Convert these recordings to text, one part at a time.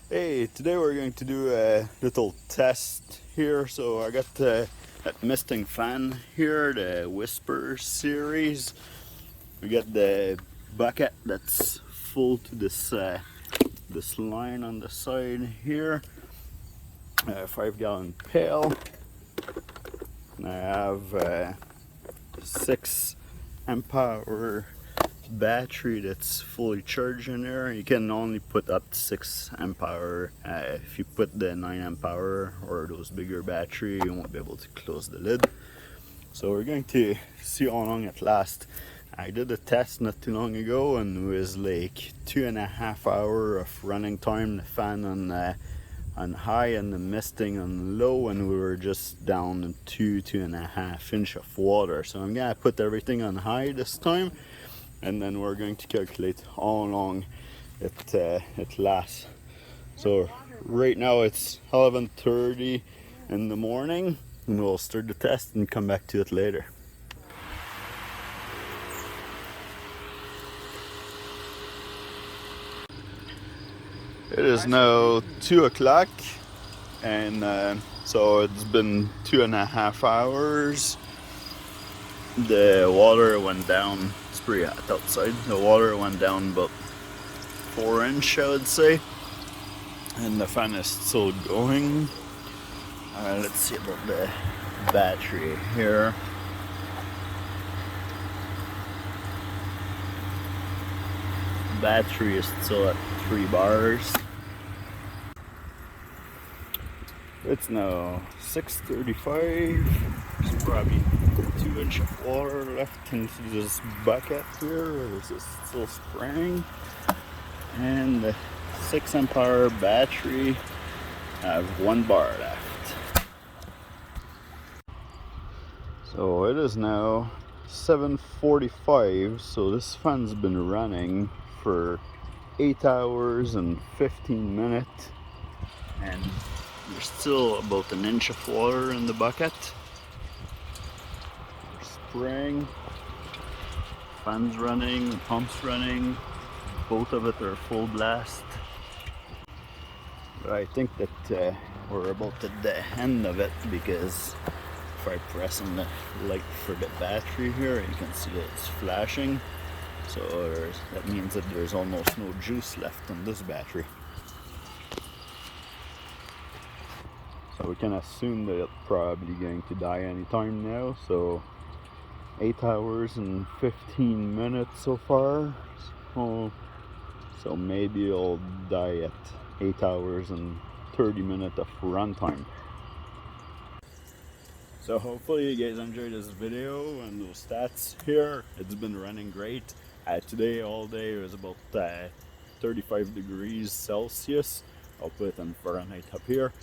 Hey, today we're going to do a little test here. So I got that misting fan here, the Whisper series. We got the bucket that's full to this line on the side here. 5-gallon pail. And I have a 6 amp hour battery that's fully charged in there. You can only put up to 6 amp hour. If you put the 9 amp hour or those bigger battery, you won't be able to close the lid. So we're going to see how long it lasts. I did a test not too long ago and it was like 2.5 hours of running time, the fan on high and the misting on low, and we were just down in 2.5 inch of water. So I'm gonna put everything on high this time, and then we're going to calculate how long it lasts. So right now it's 11:30 in the morning, and we'll start the test and come back to it later. It is now 2 o'clock, and so it's been 2.5 hours. The water went down. It's pretty hot outside. The water went down about 4 inch, I would say, and the fan is still going. Let's see about the battery here. Battery is still at 3 bars. It's now 6:35. There's probably 2 inch of water left into this bucket here. This is still spraying. And the 6 amp hour battery have 1 bar left. So it is now 7:45. So this fan's been running for 8 hours and 15 minutes. And there's still about 1 inch of water in the bucket. We're spraying, fan's running, pump's running, both of it are full blast. But I think that we're about at the end of it, because if I press on the light for the battery here, you can see that it's flashing. So that means that there's almost no juice left in this battery. So we can assume that it's probably going to die anytime now. So 8 hours and 15 minutes so far. So maybe it'll die at 8 hours and 30 minutes of runtime. So hopefully you guys enjoyed this video and those stats here. It's been running great. Today all day it was about 35 degrees Celsius. I'll put it in Fahrenheit up here.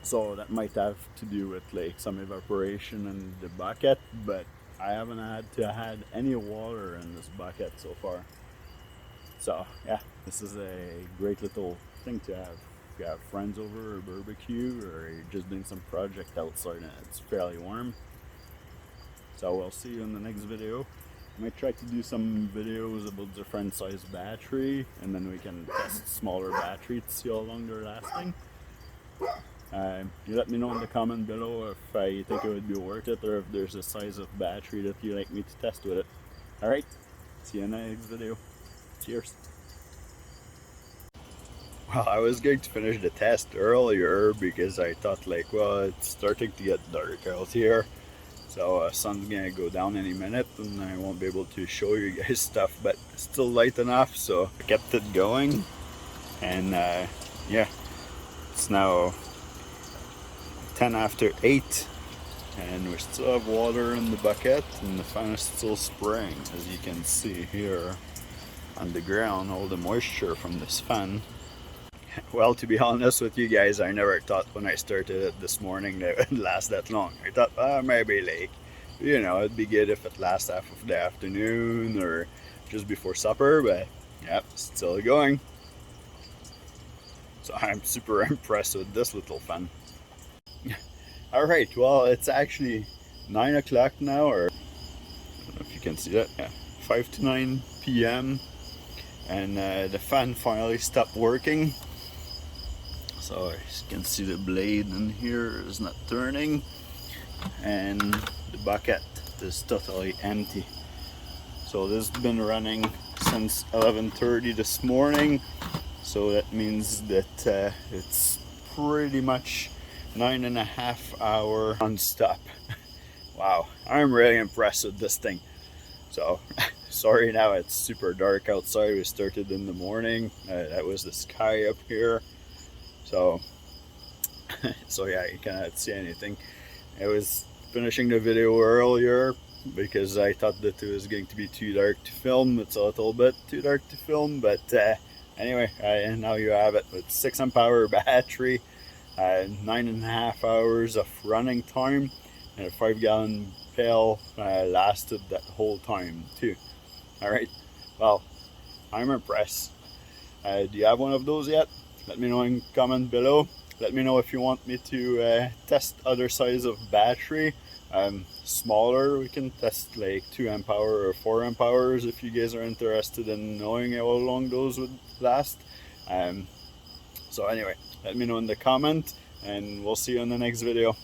So that might have to do with like some evaporation in the bucket, but I haven't had to add any water in this bucket so far. So yeah, this is a great little thing to have. If you have friends over or barbecue, or you're just doing some project outside and it's fairly warm. So we'll see you in the next video. I might try to do some videos about different size battery, and then we can test smaller battery to see how long they're lasting. You let me know in the comment below if you think it would be worth it, or if there's a size of battery that you'd like me to test with it. Alright, see you in the next video. Cheers. Well, I was going to finish the test earlier because I thought like, well, it's starting to get dark out here. So sun's gonna go down any minute and I won't be able to show you guys stuff, but it's still light enough, so I kept it going. And yeah, it's now 10 after 8 and we still have water in the bucket and the fan is still spraying, as you can see here on the ground, all the moisture from this fan. Well, to be honest with you guys, I never thought when I started it this morning that it would last that long. I thought, maybe like, you know, it'd be good if it lasts half of the afternoon or just before supper, but yeah, still going. So I'm super impressed with this little fan. Alright, well, it's actually 9 o'clock now, or I don't know if you can see that, yeah, 5 to 9 p.m. and the fan finally stopped working. So as you can see, the blade in here is not turning, and the bucket is totally empty. So this has been running since 11:30 this morning, so that means that it's pretty much 9.5 hours non-stop. Wow, I'm really impressed with this thing. So sorry, now it's super dark outside. We started in the morning. That was the sky up here. So so yeah, you cannot see anything. I was finishing the video earlier because I thought that it was going to be too dark to film. It's a little bit too dark to film, but anyway, and now you have it with 6 amp hour battery, 9.5 hours of running time, and a 5-gallon pail lasted that whole time too. Alright, well, I'm impressed. Do you have one of those yet? Let me know in the comment below. Let me know if you want me to test other size of battery. Smaller, we can test like 2 amp hour or 4 amp hours if you guys are interested in knowing how long those would last. So anyway, let me know in the comment, and we'll see you in the next video.